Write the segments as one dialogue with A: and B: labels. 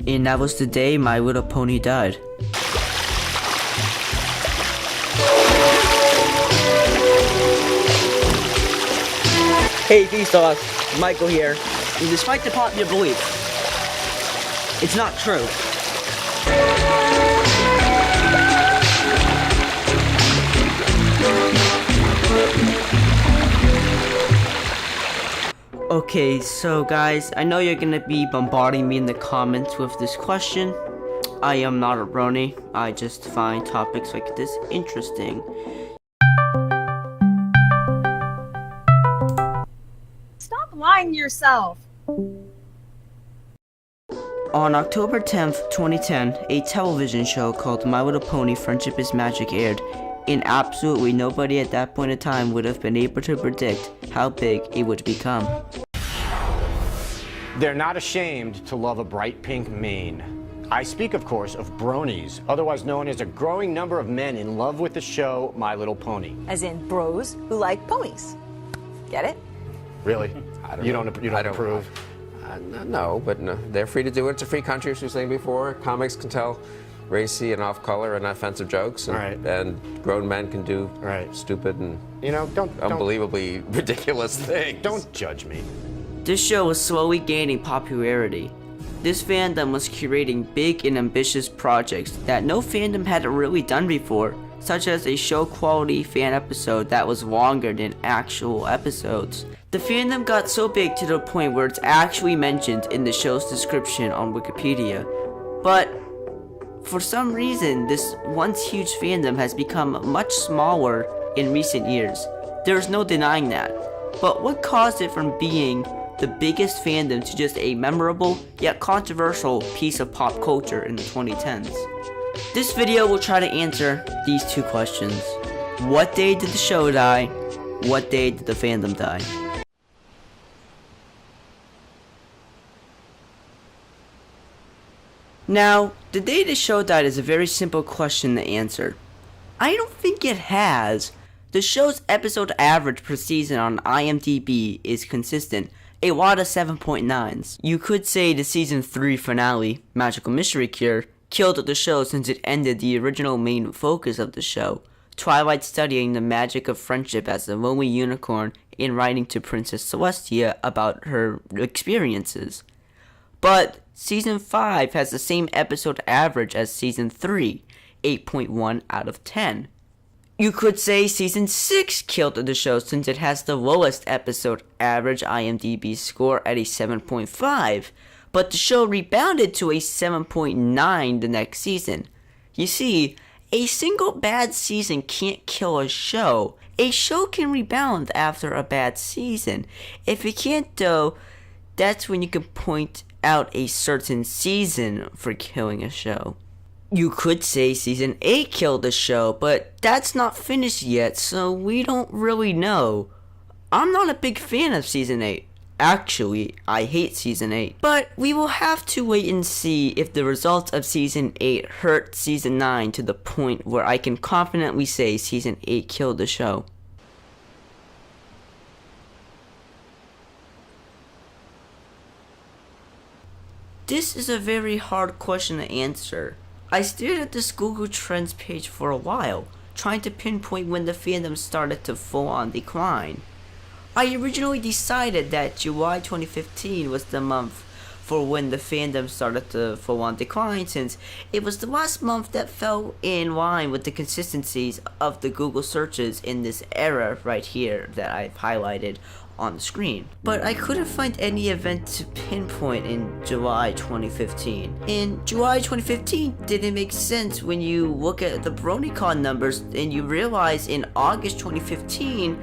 A: And that was the day My Little Pony died. Hey Vsauce, Michael here. And despite the popular belief, it's not true. Okay, so guys, I know you're gonna be bombarding me in the comments with this question. I am not a Brony. I just find topics like this interesting.
B: Stop lying to yourself.
A: On October 10th, 2010, a television show called My Little Pony Friendship is Magic aired, and absolutely nobody at that point in time would have been able to predict how big it would become.
C: They're not ashamed to love a bright pink mane. I speak, of course, of bronies, otherwise known as a growing number of men in love with the show My Little Pony.
D: As in bros who like ponies. Get it?
C: Really? You don't
E: I don't
C: approve?
E: No, but no, they're free to do it. It's a free country, as we were saying before. Comics can tell racy and off-color and offensive jokes, and grown men can do stupid and unbelievably ridiculous things.
C: Don't judge me.
A: This show was slowly gaining popularity. This fandom was curating big and ambitious projects that no fandom had really done before, such as a show-quality fan episode that was longer than actual episodes. The fandom got so big to the point where it's actually mentioned in the show's description on Wikipedia. But for some reason, this once huge fandom has become much smaller in recent years. There's no denying that. But what caused it from being the biggest fandom to just a memorable yet controversial piece of pop culture in the 2010s? This video will try to answer these two questions. What day did the show die? What day did the fandom die? Now, the day the show died is a very simple question to answer. I don't think it has. The show's episode average per season on IMDB is consistent, a lot of 7.9s. You could say the season 3 finale, Magical Mystery Cure, killed the show since it ended the original main focus of the show, Twilight studying the magic of friendship as a lonely unicorn and writing to Princess Celestia about her experiences. But Season 5 has the same episode average as Season 3, 8.1 out of 10. You could say Season 6 killed the show since it has the lowest episode average IMDb score at a 7.5, but the show rebounded to a 7.9 the next season. You see, a single bad season can't kill a show. A show can rebound after a bad season. If it can't though, that's when you can point out a certain season for killing a show. You could say Season 8 killed the show, but that's not finished yet, so we don't really know. I'm not a big fan of Season 8. Actually, I hate Season 8. But we will have to wait and see if the results of Season 8 hurt Season 9 to the point where I can confidently say Season 8 killed the show. This is a very hard question to answer. I stared at this Google Trends page for a while, trying to pinpoint when the fandom started to full-on decline. I originally decided that July 2015 was the month for when the fandom started to full-on decline, since it was the last month that fell in line with the consistencies of the Google searches in this era right here that I've highlighted on the screen. But I couldn't find any event to pinpoint in July 2015. In July 2015 didn't make sense when you look at the BronyCon numbers and you realize in August 2015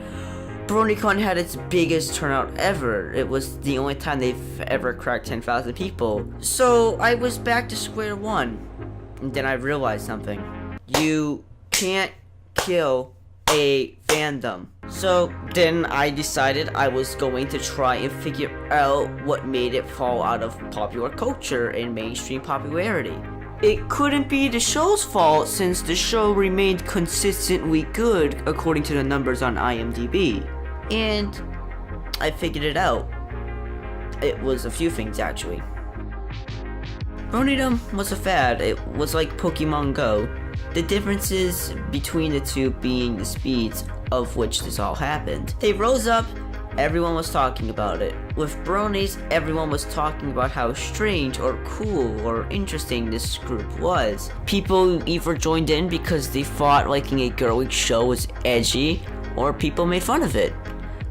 A: BronyCon had its biggest turnout ever. It was the only time they've ever cracked 10,000 people. So I was back to square one. And then I realized something. You can't kill a fandom. So then I decided I was going to try and figure out what made it fall out of popular culture and mainstream popularity. It couldn't be the show's fault since the show remained consistently good according to the numbers on IMDb. And I figured it out. It was a few things actually. Bronydom was a fad. It was like Pokemon Go. The differences between the two being the speeds of which this all happened. They rose up, everyone was talking about it. With bronies, everyone was talking about how strange or cool or interesting this group was. People either joined in because they thought liking a girly show was edgy, or people made fun of it.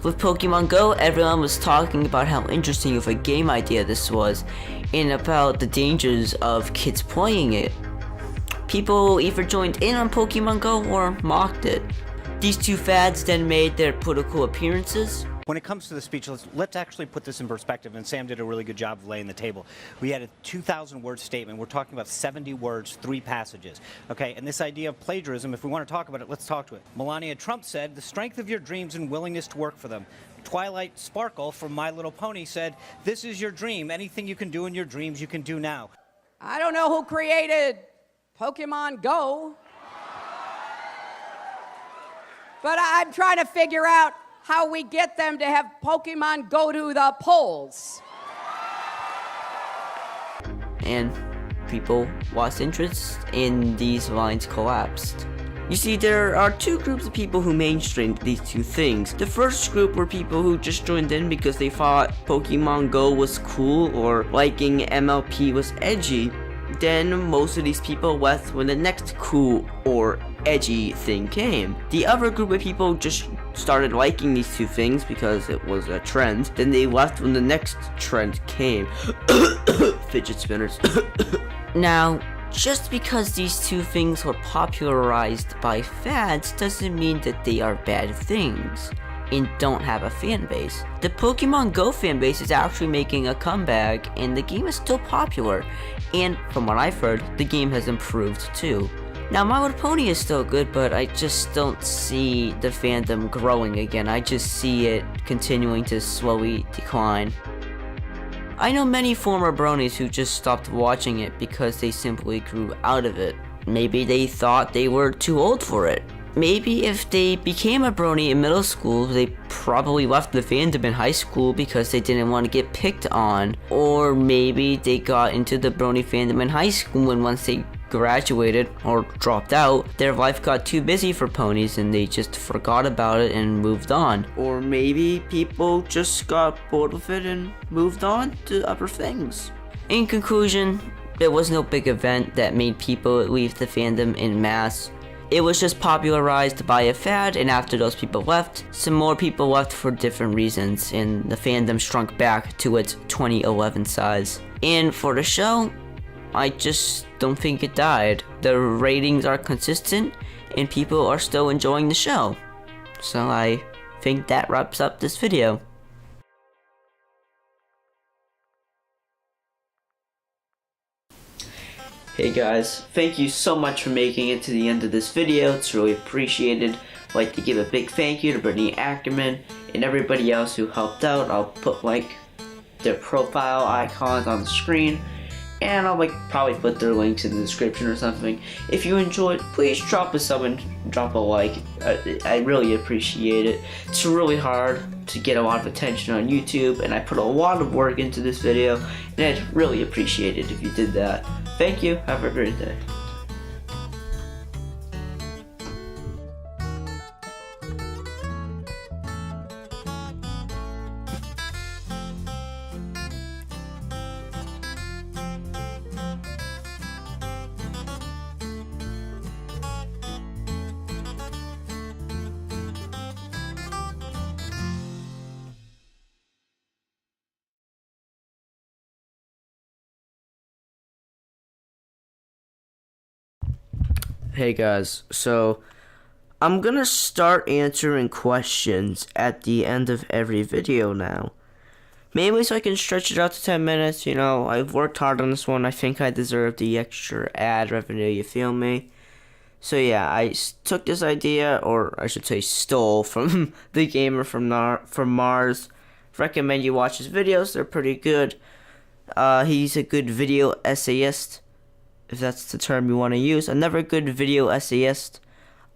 A: With Pokemon Go, everyone was talking about how interesting of a game idea this was, and about the dangers of kids playing it. People either joined in on Pokemon Go or mocked it. These two fads then made their political appearances.
F: When it comes to the speech, let's actually put this in perspective, and Sam did a really good job of laying the table. We had a 2,000-word statement. We're talking about 70 words, 3 passages. Okay, and this idea of plagiarism, if we want to talk about it, let's talk to it. Melania Trump said, "The strength of your dreams and willingness to work for them." Twilight Sparkle from My Little Pony said, "This is your dream. Anything you can do in your dreams, you can do now."
G: I don't know who created Pokemon Go, but I'm trying to figure out how we get them to have Pokemon go to the polls.
A: And people lost interest, and these lines collapsed. You see, there are two groups of people who mainstreamed these two things. The first group were people who just joined in because they thought Pokemon Go was cool or liking MLP was edgy. Then most of these people left when the next cool or edgy thing came. The other group of people just started liking these two things because it was a trend. Then they left when the next trend came. Fidget spinners. Now, just because these two things were popularized by fads doesn't mean that they are bad things and don't have a fan base. The Pokemon Go fan base is actually making a comeback, and the game is still popular, and from what I've heard, the game has improved too. Now, My Little Pony is still good, but I just don't see the fandom growing again. I just see it continuing to slowly decline. I know many former bronies who just stopped watching it because they simply grew out of it. Maybe they thought they were too old for it. Maybe if they became a brony in middle school, they probably left the fandom in high school because they didn't want to get picked on. Or maybe they got into the brony fandom in high school, and once they graduated or dropped out, their life got too busy for ponies and they just forgot about it and moved on. Or maybe people just got bored with it and moved on to other things. In conclusion, there was no big event that made people leave the fandom en masse. It was just popularized by a fad, and after those people left, some more people left for different reasons, and the fandom shrunk back to its 2011 size. And for the show, I just don't think it died. The ratings are consistent, and people are still enjoying the show. So I think that wraps up this video. Hey guys, thank you so much for making it to the end of this video. It's really appreciated. I'd like to give a big thank you to Brittney Ackerman and everybody else who helped out. I'll put their profile icons on the screen, and I'll probably put their links in the description or something. If you enjoyed, please drop a sub and drop a like. I really appreciate it. It's really hard to get a lot of attention on YouTube, and I put a lot of work into this video, and I'd really appreciate it if you did that. Thank you. Have a great day. Hey guys, so I'm gonna start answering questions at the end of every video now. Mainly so I can stretch it out to 10 minutes, you know, I've worked hard on this one. I think I deserve the extra ad revenue, you feel me? So yeah, I took this idea, or I should say stole, from the gamer from Mars. Recommend you watch his videos, they're pretty good. He's a good video essayist, if that's the term you want to use. Another good video essayist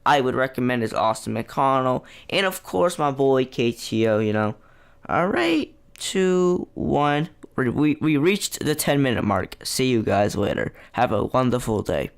A: I would recommend is Austin McConnell, and of course my boy KTO, you know. Alright, 2, 1, we reached the 10-minute mark. See you guys later. Have a wonderful day.